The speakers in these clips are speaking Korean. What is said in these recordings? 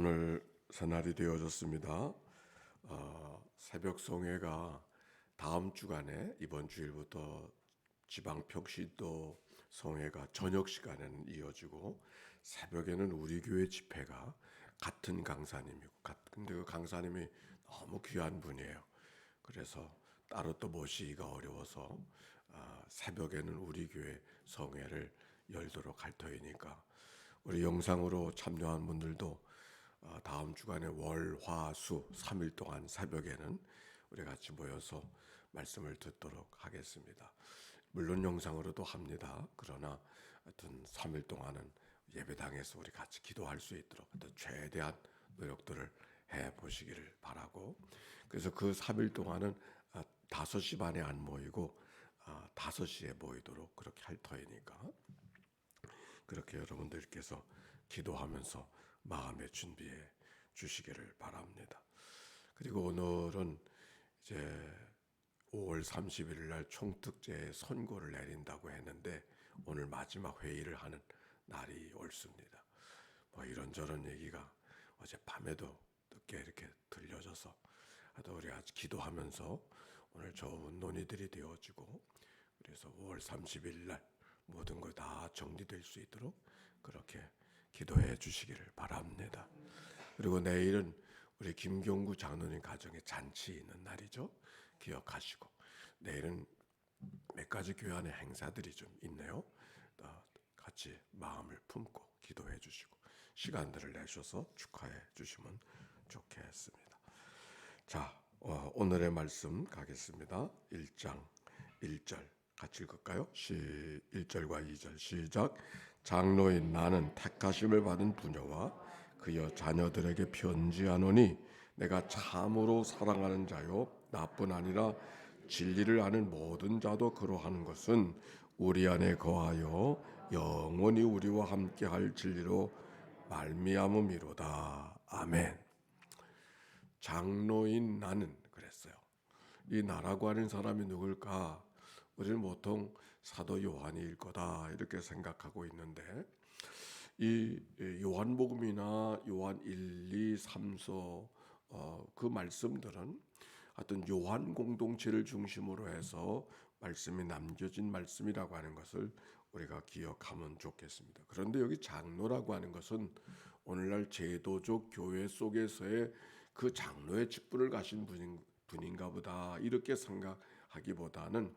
오늘 새날이 되어졌습니다. 새벽 성회가 다음 주간에 이번 주일부터 지방 평신도 성회가 저녁 시간에는 이어지고 새벽에는 우리 교회 집회가 같은 강사님이고 근데 그 강사님이 너무 귀한 분이에요. 그래서 따로 또 모시기가 어려워서 새벽에는 우리 교회 성회를 열도록 할 터이니까 우리 영상으로 참여한 분들도 다음 주간에 월, 화, 수 3일 동안 새벽에는 우리 같이 모여서 말씀을 듣도록 하겠습니다. 물론 영상으로도 합니다. 그러나 하여튼 3일 동안은 예배당에서 우리 같이 기도할 수 있도록 최대한 노력들을 해보시기를 바라고, 그래서 그 3일 동안은 5시 반에 안 모이고 5시에 모이도록 그렇게 할 터이니까 그렇게 여러분들께서 기도하면서 마음의 준비해 주시기를 바랍니다. 그리고 오늘은 이제 5월 31일 날 총특제 선고를 내린다고 했는데 오늘 마지막 회의를 하는 날이 옳습니다. 뭐 이런저런 얘기가 어젯밤에도 늦게 이렇게 들려져서 하도 우리가 기도하면서 오늘 좋은 논의들이 되어지고, 그래서 5월 30일 날 모든 걸 다 정리될 수 있도록 그렇게 기도해 주시기를 바랍니다. 그리고 내일은 우리 김경구 장로님 가정에 잔치 있는 날이죠. 기억하시고 내일은 몇 가지 교회 안에 행사들이 좀 있네요. 같이 마음을 품고 기도해 주시고 시간들을 내셔서 축하해 주시면 좋겠습니다. 자, 오늘의 말씀 가겠습니다. 1장 1절 같이 읽을까요? 1절과 2절 시작. 장로인 나는 택하심을 받은 부녀와 그의 자녀들에게 편지하노니 내가 참으로 사랑하는 자요 나뿐 아니라 진리를 아는 모든 자도 그러하는 것은 우리 안에 거하여 영원히 우리와 함께할 진리로 말미암음이로다. 아멘. 장로인 나는 그랬어요. 이 나라고 하는 사람이 누굴까? 우리는 보통 사도 요한일 거다 이렇게 생각하고 있는데 이 요한복음이나 요한 1, 2, 3서 그 말씀들은 하여튼 요한 공동체를 중심으로 해서 말씀이 남겨진 말씀이라고 하는 것을 우리가 기억하면 좋겠습니다. 그런데 여기 장로라고 하는 것은 오늘날 제도적 교회 속에서의 그 장로의 직분을 가신 분인가 보다 이렇게 생각하기보다는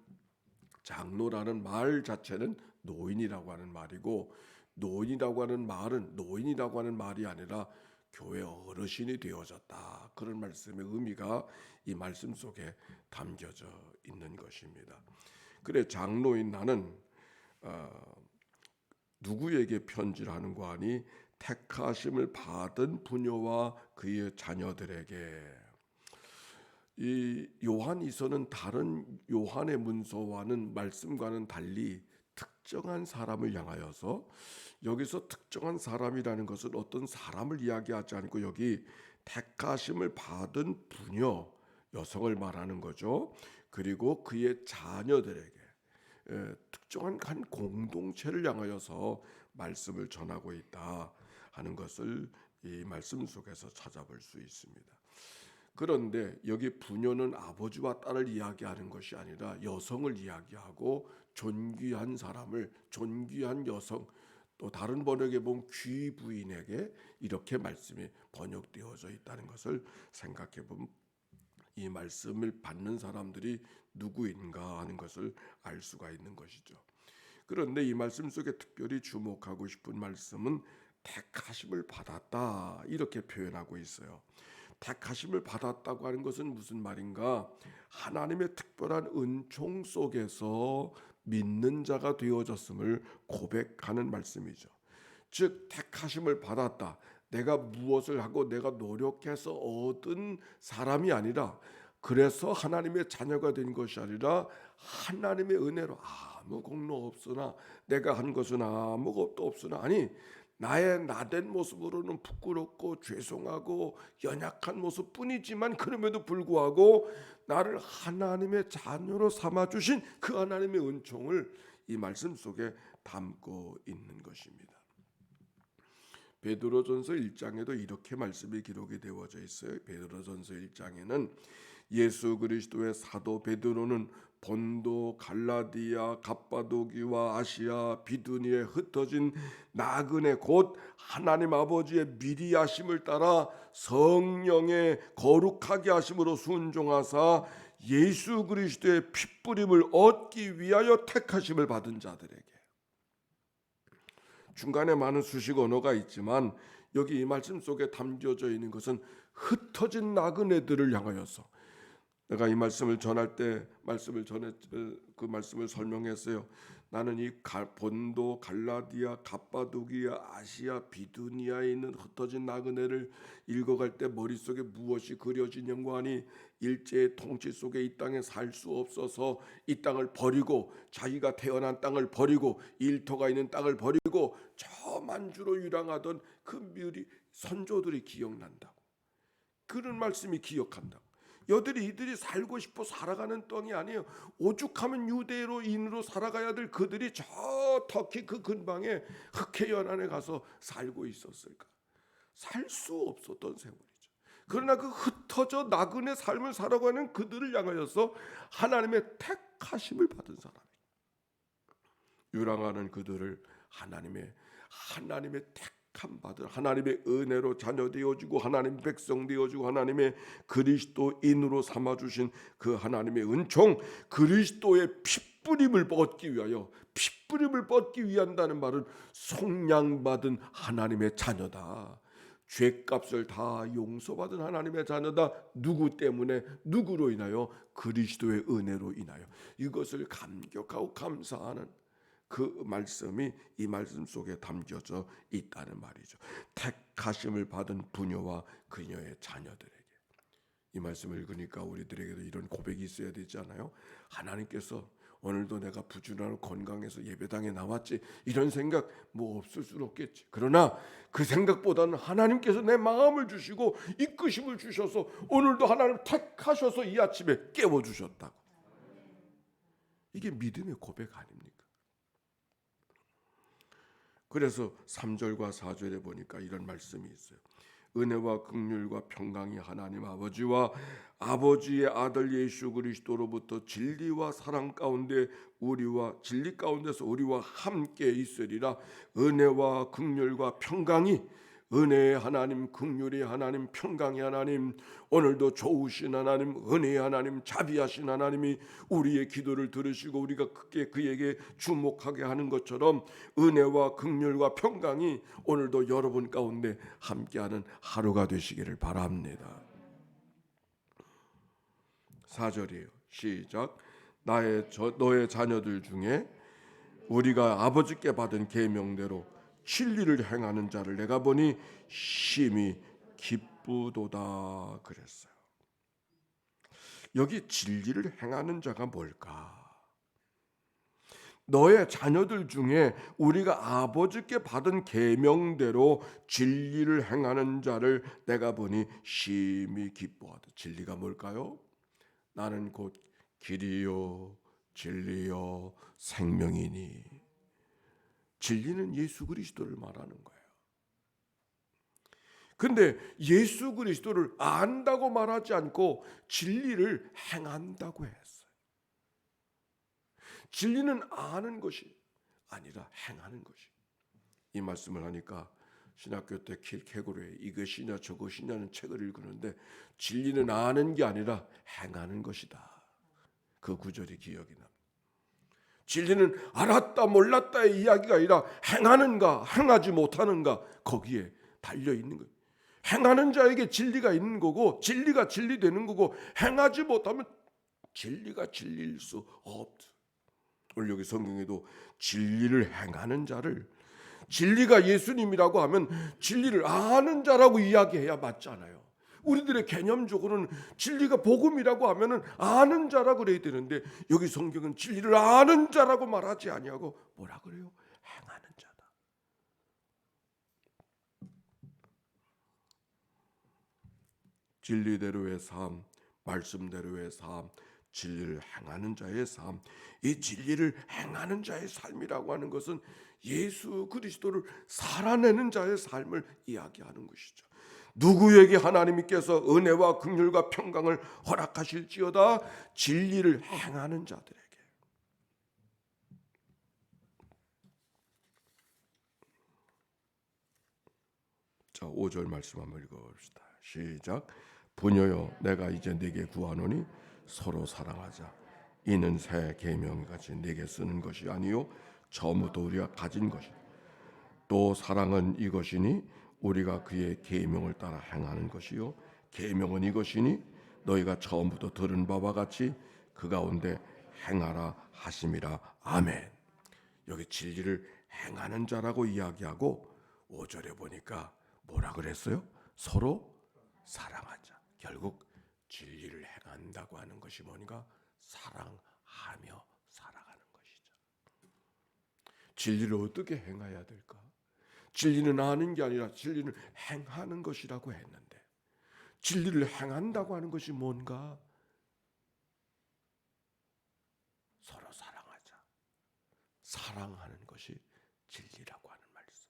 장로라는 말 자체는 노인이라고 하는 말이고, 노인이라고 하는 말이 아니라 교회 어르신이 되어졌다, 그런 말씀의 의미가 이 말씀 속에 담겨져 있는 것입니다. 그래, 장로인 나는 누구에게 편지를 하는 거 아니? 택하심을 받은 부녀와 그의 자녀들에게. 이 요한이서는 다른 요한의 문서와는 말씀과는 달리 특정한 사람을 향하여서, 여기서 특정한 사람이라는 것은 어떤 사람을 이야기하지 않고 여기 택하심을 받은 부녀, 여성을 말하는 거죠. 그리고 그의 자녀들에게 특정한 한 공동체를 향하여서 말씀을 전하고 있다 하는 것을 이 말씀 속에서 찾아볼 수 있습니다. 그런데 여기 부녀는 아버지와 딸을 이야기하는 것이 아니라 여성을 이야기하고 존귀한 사람을, 존귀한 여성, 또 다른 번역에 보면 귀부인에게 이렇게 말씀이 번역되어져 있다는 것을 생각해 보면 이 말씀을 받는 사람들이 누구인가 하는 것을 알 수가 있는 것이죠. 그런데 이 말씀 속에 특별히 주목하고 싶은 말씀은 택하심을 받았다 이렇게 표현하고 있어요. 택하심을 받았다고 하는 것은 무슨 말인가? 하나님의 특별한 은총 속에서 믿는 자가 되어졌음을 고백하는 말씀이죠. 즉 택하심을 받았다, 내가 무엇을 하고 내가 노력해서 얻은 사람이 아니라, 그래서 하나님의 자녀가 된 것이 아니라 하나님의 은혜로 아무 공로 없으나, 내가 한 것은 아무것도 없으나, 아니 나의 나된 모습으로는 부끄럽고 죄송하고 연약한 모습뿐이지만 그럼에도 불구하고 나를 하나님의 자녀로 삼아주신 그 하나님의 은총을 이 말씀 속에 담고 있는 것입니다. 베드로전서 1장에도 이렇게 말씀이 기록이 되어져 있어요. 베드로전서 1장에는 예수 그리스도의 사도 베드로는 본도, 갈라디아, 갑바도기와 아시아, 비두니에 흩어진 나그네 곧 하나님 아버지의 미리 하심을 따라 성령의 거룩하게 하심으로 순종하사 예수 그리스도의 핏부림을 얻기 위하여 택하심을 받은 자들에게. 중간에 많은 수식 언어가 있지만 여기 이 말씀 속에 담겨져 있는 것은 흩어진 나그네들을 향하여서, 내가 이 말씀을 전할 때 그 말씀을 설명했어요. 나는 이 본도, 갈라디아, 갑바도기아, 아시아, 비두니아에 있는 흩어진 나그네를 읽어갈 때 머릿속에 무엇이 그려지는가 하니, 일제의 통치 속에 이 땅에 살 수 없어서 이 땅을 버리고, 자기가 태어난 땅을 버리고, 일터가 있는 땅을 버리고 저 만주로 유랑하던 그 묘리 선조들이 기억난다고. 그런 말씀이 기억한다고. 이들이 살고 싶어 살아가는 땅이 아니에요. 오죽하면 유대인으로 살아가야 될 그들이 저 터키 그 근방에 흑해 연안에 가서 살고 있었을까? 살 수 없었던 세월이죠. 그러나 그 흩어져 나그네 삶을 살아가는 그들을 향하여서 하나님의 택하심을 받은 사람이, 유랑하는 그들을 하나님의 택함 받은, 하나님의 은혜로 자녀 되어주고 하나님 백성 되어주고 하나님의 그리스도인으로 삼아주신 그 하나님의 은총, 그리스도의 핏부림을 얻기 위하여, 핏부림을 얻기 위한다는 말은 속량받은 하나님의 자녀다. 죄값을 다 용서받은 하나님의 자녀다. 누구 때문에? 누구로 인하여? 그리스도의 은혜로 인하여. 이것을 감격하고 감사하는 그 말씀이 이 말씀 속에 담겨져 있다는 말이죠. 택하심을 받은 부녀와 그녀의 자녀들에게. 이 말씀을 읽으니까 우리들에게도 이런 고백이 있어야 되지 않아요? 하나님께서 오늘도 내가 부지런하고 건강해서 예배당에 나왔지, 이런 생각 뭐 없을 수는 없겠지. 그러나 그 생각보다는 하나님께서 내 마음을 주시고 이끄심을 주셔서 오늘도 하나님 택하셔서 이 아침에 깨워주셨다고. 이게 믿음의 고백 아닙니까? 그래서 3절과 4절에 보니까 이런 말씀이 있어요. 은혜와 긍휼과 평강이 하나님 아버지와 아버지의 아들 예수 그리스도로부터 진리와 사랑 가운데 진리 가운데서 우리와 함께 있으리라. 은혜와 긍휼과 평강이, 은혜의 하나님, 긍휼의 하나님, 평강의 하나님, 오늘도 좋으신 하나님, 은혜의 하나님, 자비하신 하나님이 우리의 기도를 들으시고 우리가 그에게 주목하게 하는 것처럼 은혜와 긍휼과 평강이 오늘도 여러분 가운데 함께하는 하루가 되시기를 바랍니다. 4절이에요. 시작. 너의 자녀들 중에 우리가 아버지께 받은 계명대로 진리를 행하는 자를 내가 보니 심히 기쁘도다 그랬어요. 여기 진리를 행하는 자가 뭘까? 너의 자녀들 중에 우리가 아버지께 받은 계명대로 진리를 행하는 자를 내가 보니 심히 기뻐하다. 진리가 뭘까요? 나는 곧 길이요 진리요 생명이니. 진리는 예수 그리스도를 말하는 거예요. 근데 예수 그리스도를 안다고 말하지 않고 진리를 행한다고 했어요. 진리는 아는 것이 아니라 행하는 것이. 이 말씀을 하니까 신학교 때 킬케고르의 이것이냐 저것이냐는 책을 읽었는데, 진리는 아는 게 아니라 행하는 것이다. 그 구절이 기억이 납니다. 진리는 알았다 몰랐다의 이야기가 아니라 행하는가 행하지 못하는가, 거기에 달려 있는 거예요. 행하는 자에게 진리가 있는 거고 진리가 진리되는 거고, 행하지 못하면 진리가 진리일 수 없죠. 오늘 여기 성경에도 진리를 행하는 자를, 진리가 예수님이라고 하면 진리를 아는 자라고 이야기해야 맞잖아요. 우리들의 개념적으로는 진리가 복음이라고 하면은 아는 자라고 그래야 되는데, 여기 성경은 진리를 아는 자라고 말하지 아니하고 뭐라 그래요? 행하는 자다. 진리대로의 삶, 말씀대로의 삶, 진리를 행하는 자의 삶, 이 진리를 행하는 자의 삶이라고 하는 것은 예수 그리스도를 살아내는 자의 삶을 이야기하는 것이죠. 누구에게 하나님께서 은혜와 긍휼과 평강을 허락하실지어다 진리를 행하는 자들에게. 자, 5절 말씀 한번 읽어봅시다. 시작. 부녀여 내가 이제 네게 구하노니 서로 사랑하자. 이는 새 계명같이 네게 쓰는 것이 아니요 처음부터 우리가 가진 것이다. 또 사랑은 이것이니 우리가 그의 계명을 따라 행하는 것이요 계명은 이것이니 너희가 처음부터 들은 바와 같이 그 가운데 행하라 하심이라. 아멘. 여기 진리를 행하는 자라고 이야기하고 5절에 보니까 뭐라 그랬어요? 서로 사랑하자. 결국 진리를 행한다고 하는 것이 뭐니까 사랑하며 살아가는 것이죠. 진리를 어떻게 행해야 될까? 진리는 아는 게 아니라 진리는 행하는 것이라고 했는데 진리를 행한다고 하는 것이 뭔가? 서로 사랑하자. 사랑하는 것이 진리라고 하는 말씀.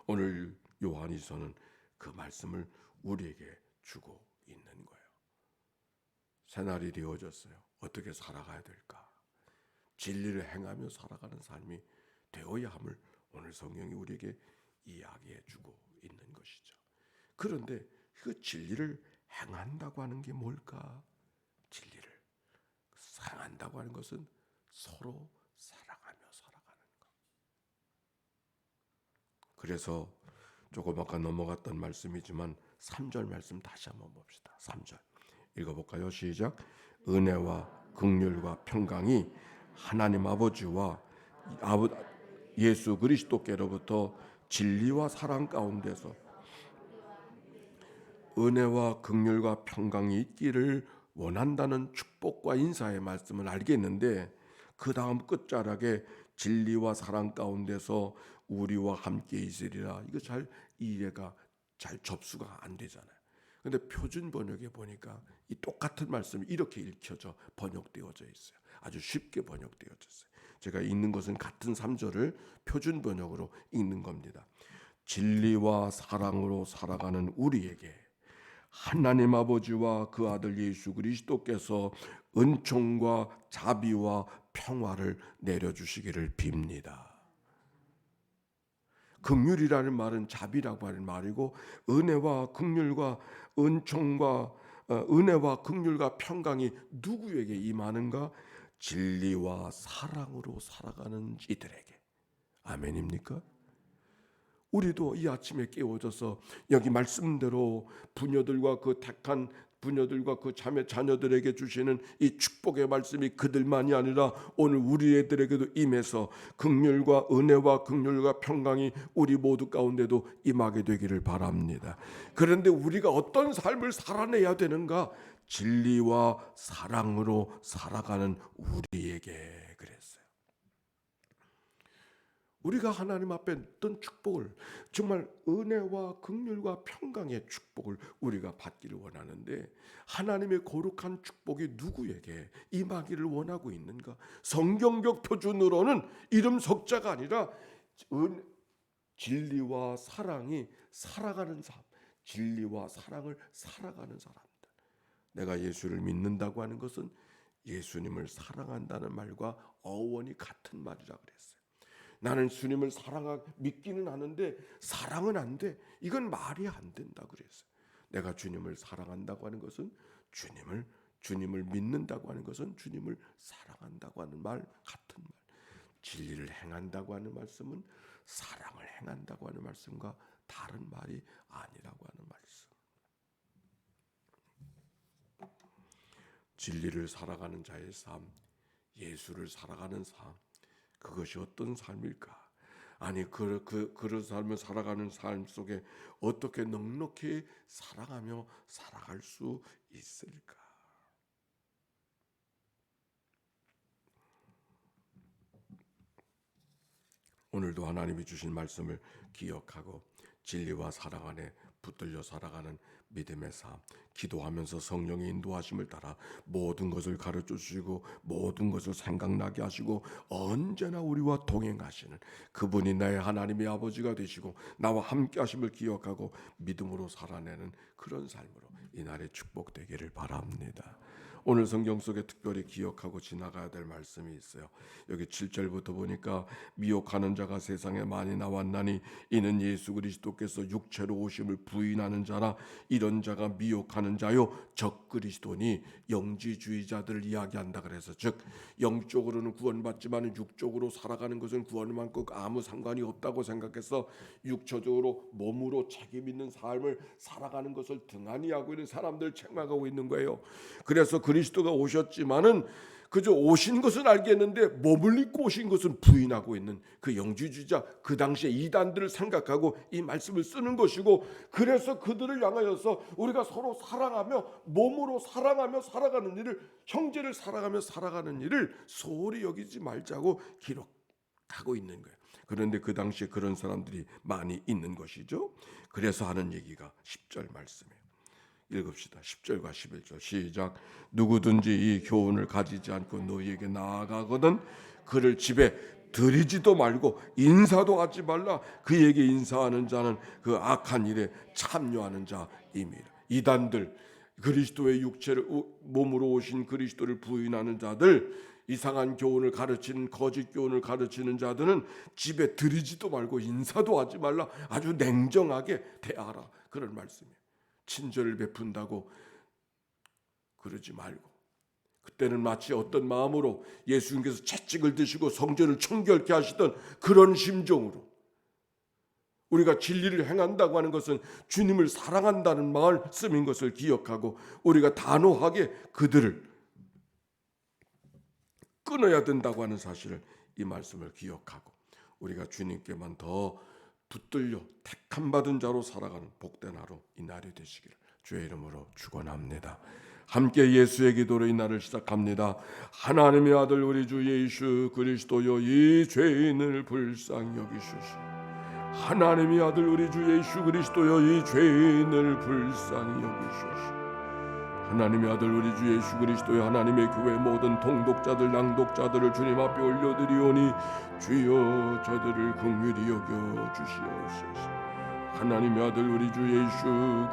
오늘 요한이서는 그 말씀을 우리에게 주고 있는 거예요. 새날이 되어졌어요. 어떻게 살아가야 될까? 진리를 행하며 살아가는 삶이 되어야 함을 오늘 성경이 우리에게 이야기해 주고 있는 것이죠. 그런데 그 진리를 행한다고 하는 게 뭘까? 진리를 행한다고 하는 것은 서로 사랑하며 살아가는 것. 그래서 조금 아까 넘어갔던 말씀이지만 3절 말씀 다시 한번 봅시다. 3절 읽어볼까요? 시작. 은혜와 긍휼과 평강이 하나님 아버지와 예수 그리스도께로부터 진리와 사랑 가운데서 은혜와 긍휼과 평강이 있기를 원한다는 축복과 인사의 말씀을 알겠는데 그 다음 끝자락에 진리와 사랑 가운데서 우리와 함께 있으리라. 이거 잘 이해가 잘 접수가 안 되잖아요. 근데 표준 번역에 보니까 이 똑같은 말씀이 이렇게 읽혀져 번역되어져 있어요. 아주 쉽게 번역되어졌어요. 제가 읽는 것은 같은 3절을 표준 번역으로 읽는 겁니다. 진리와 사랑으로 살아가는 우리에게 하나님 아버지와 그 아들 예수 그리스도께서 은총과 자비와 평화를 내려주시기를 빕니다. 긍휼이라는 말은 자비라고 하는 말이고 은혜와 긍휼과 은총과 은혜와 긍휼과 평강이 누구에게 임하는가? 진리와 사랑으로 살아가는 이들에게. 아멘입니까? 우리도 이 아침에 깨워져서 여기 말씀대로 부녀들과 그 택한 부녀들과 그 자녀들에게 주시는 이 축복의 말씀이 그들만이 아니라 오늘 우리 애들에게도 임해서 긍휼과 은혜와 긍휼과 평강이 우리 모두 가운데도 임하게 되기를 바랍니다. 그런데 우리가 어떤 삶을 살아내야 되는가? 진리와 사랑으로 살아가는 우리에게 그랬어요. 우리가 하나님 앞에 어떤 축복을 정말 은혜와 긍휼과 평강의 축복을 우리가 받기를 원하는데 하나님의 거룩한 축복이 누구에게 임하기를 원하고 있는가? 성경적 표준으로는 이름 석자가 아니라 진리와 사랑이 살아가는 삶, 진리와 사랑을 살아가는 사람들. 내가 예수를 믿는다고 하는 것은 예수님을 사랑한다는 말과 어원이 같은 말이라 그랬어요. 나는 주님을 믿기는 하는데 사랑은 안 돼. 이건 말이 안 된다 그랬어요. 내가 주님을 사랑한다고 하는 것은 주님을 믿는다고 하는 것은 주님을 사랑한다고 하는 말 같은 말. 진리를 행한다고 하는 말씀은 사랑을 행한다고 하는 말씀과 다른 말이 아니라고 하는 말씀. 진리를 살아가는 자의 삶, 예수를 살아가는 삶. 그것이 어떤 삶일까? 아니 그런 삶을 살아가는 삶 속에 어떻게 넉넉히 살아가며 살아갈 수 있을까? 오늘도 하나님이 주신 말씀을 기억하고 진리와 사랑 안에 붙들려 살아가는 믿음의 삶, 기도하면서 성령의 인도하심을 따라 모든 것을 가르쳐 주시고 모든 것을 생각나게 하시고 언제나 우리와 동행하시는 그분이 나의 하나님의 아버지가 되시고 나와 함께 하심을 기억하고 믿음으로 살아내는 그런 삶으로 이날의 축복되기를 바랍니다. 오늘 성경 속에 특별히 기억하고 지나가야 될 말씀이 있어요. 여기 7절부터 보니까 미혹하는 자가 세상에 많이 나왔나니 이는 예수 그리스도께서 육체로 오심을 부인하는 자라. 이런 자가 미혹하는 자요 적 그리스도니. 영지주의자들을 이야기한다 그래서, 즉 영적으로는 구원받지만 육적으로 살아가는 것은 구원만큼 아무 상관이 없다고 생각해서 육체적으로 몸으로 책임 있는 삶을 살아가는 것을 등한히 하고 있는 사람들 책망하고 있는 거예요. 그래서 그리스도가 오셨지만은 그저 오신 것은 알겠는데 몸을 입고 오신 것은 부인하고 있는 그 영지주의자, 그 당시에 이단들을 생각하고 이 말씀을 쓰는 것이고, 그래서 그들을 향하여서 우리가 서로 사랑하며 몸으로 사랑하며 살아가는 일을, 형제를 사랑하며 살아가는 일을 소홀히 여기지 말자고 기록하고 있는 거예요. 그런데 그 당시에 그런 사람들이 많이 있는 것이죠. 그래서 하는 얘기가 10절 말씀이에요. 읽읍시다. 10절과 11절 시작. 누구든지 이 교훈을 가지지 않고 너희에게 나아가거든 그를 집에 들이지도 말고 인사도 하지 말라. 그에게 인사하는 자는 그 악한 일에 참여하는 자임이라. 이단들, 그리스도의 육체를 몸으로 오신 그리스도를 부인하는 자들, 이상한 교훈을 가르치는 거짓 교훈을 가르치는 자들은 집에 들이지도 말고 인사도 하지 말라. 아주 냉정하게 대하라. 그런 말씀이에요. 친절을 베푼다고 그러지 말고, 그때는 마치 어떤 마음으로 예수님께서 채찍을 드시고 성전을 청결케 하시던 그런 심정으로, 우리가 진리를 행한다고 하는 것은 주님을 사랑한다는 말씀인 것을 기억하고 우리가 단호하게 그들을 끊어야 된다고 하는 사실을, 이 말씀을 기억하고 우리가 주님께만 더 붙들려 택함 받은 자로 살아가는 복된 하루, 이 날이 되시기를 주의 이름으로 축원합니다. 함께 예수의 기도로 이 날을 시작합니다. 하나님의 아들 우리 주 예수 그리스도여, 이 죄인을 불쌍히 여기소서. 하나님의 아들 우리 주 예수 그리스도여, 이 죄인을 불쌍히 여기소서. 하나님의 아들 우리 주 예수 그리스도의 하나님의 교회 모든 통독자들 낭독자들을 주님 앞에 올려드리오니 주여 저들을 긍휼히 여겨 주시옵소서. 하나님의 아들 우리 주 예수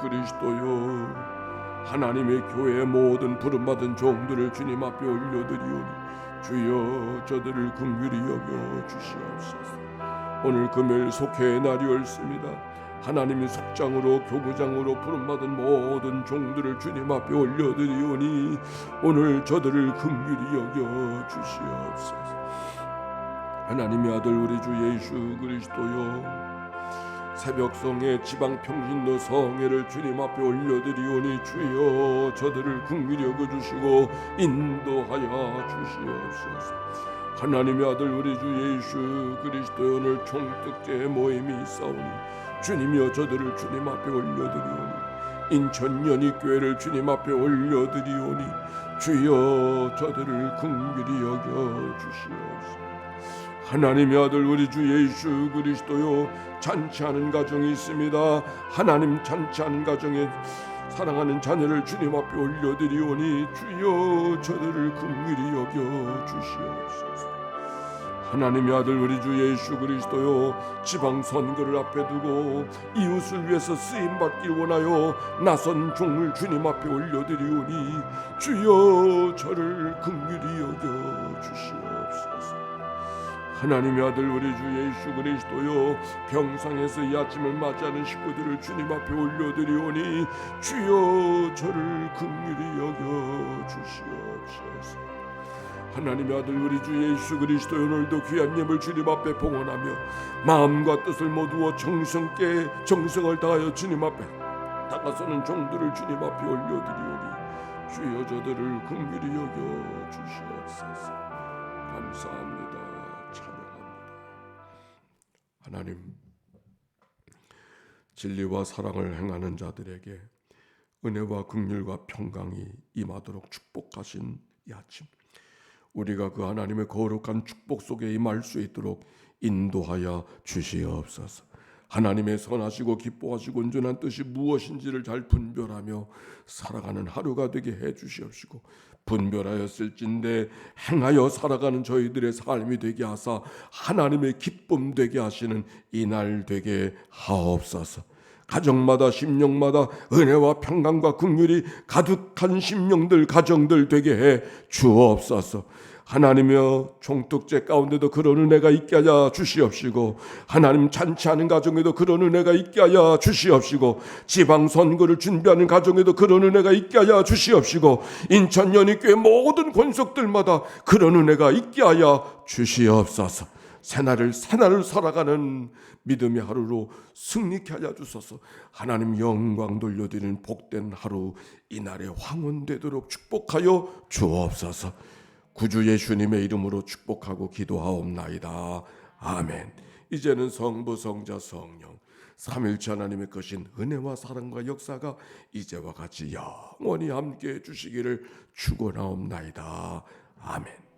그리스도여, 하나님의 교회의 모든 부름받은 종들을 주님 앞에 올려드리오니 주여 저들을 긍휼히 여겨 주시옵소서. 오늘 금요일 속회의 날이 옳습니다. 하나님의 속장으로 교구장으로 부름받은 모든 종들을 주님 앞에 올려드리오니 오늘 저들을 긍휼히 여겨 주시옵소서. 하나님의 아들 우리 주 예수 그리스도여, 새벽성의 지방평신도 성회를 주님 앞에 올려드리오니 주여 저들을 긍휼히 여겨주시고 인도하여 주시옵소서. 하나님의 아들 우리 주 예수 그리스도의 오늘 총특제의 모임이 있사오니 주님이여 저들을 주님 앞에 올려드리오니, 인천 연희교회를 주님 앞에 올려드리오니 주여 저들을 긍휼히 여겨 주시옵소서. 하나님의 아들 우리 주 예수 그리스도여, 잔치하는 가정이 있습니다. 하나님 잔치하는 가정에 사랑하는 자녀를 주님 앞에 올려드리오니 주여 저들을 긍휼히 여겨 주시옵소서. 하나님의 아들 우리 주 예수 그리스도여, 지방선거를 앞에 두고 이웃을 위해서 쓰임받길 원하여 나선 종을 주님 앞에 올려드리오니 주여 저를 긍휼히 여겨 주시옵소서. 하나님의 아들 우리 주 예수 그리스도여, 병상에서 이 아침을 맞이하는 식구들을 주님 앞에 올려드리오니 주여 저를 긍휼히 여겨 주시옵소서. 하나님의 아들 우리 주 예수 그리스도 오늘도 귀한 예물 주님 앞에 봉헌하며 마음과 뜻을 모두어 정성께 정성을 다하여 주님 앞에 다가서는 종들을 주님 앞에 올려드리오니 주여 저들을 긍휼히 여겨 주시옵소서. 감사합니다. 찬양합니다. 하나님, 진리와 사랑을 행하는 자들에게 은혜와 긍휼과 평강이 임하도록 축복하신 이 아침, 우리가 그 하나님의 거룩한 축복 속에 임할 수 있도록 인도하여 주시옵소서. 하나님의 선하시고 기뻐하시고 온전한 뜻이 무엇인지를 잘 분별하며 살아가는 하루가 되게 해 주시옵시고, 분별하였을진데 행하여 살아가는 저희들의 삶이 되게 하사 하나님의 기쁨 되게 하시는 이날 되게 하옵소서. 가정마다 심령마다 은혜와 평강과 긍휼이 가득한 심령들 가정들 되게 해 주옵소서. 하나님이여, 총독제 가운데도 그런 은혜가 있게 하여 주시옵시고, 하나님 잔치하는 가정에도 그런 은혜가 있게 하여 주시옵시고, 지방선거를 준비하는 가정에도 그런 은혜가 있게 하여 주시옵시고, 인천 연희교회 모든 권속들마다 그런 은혜가 있게 하여 주시옵소서. 새날을 살아가는 믿음의 하루로 승리케 하여 주소서. 하나님 영광 돌려드리는 복된 하루 이날에 황혼되도록 축복하여 주옵소서. 구주 예수님의 이름으로 축복하고 기도하옵나이다. 아멘. 이제는 성부 성자 성령 삼일체 하나님의 크신 은혜와 사랑과 역사가 이제와 같이 영원히 함께해 주시기를 축원하옵나이다. 아멘.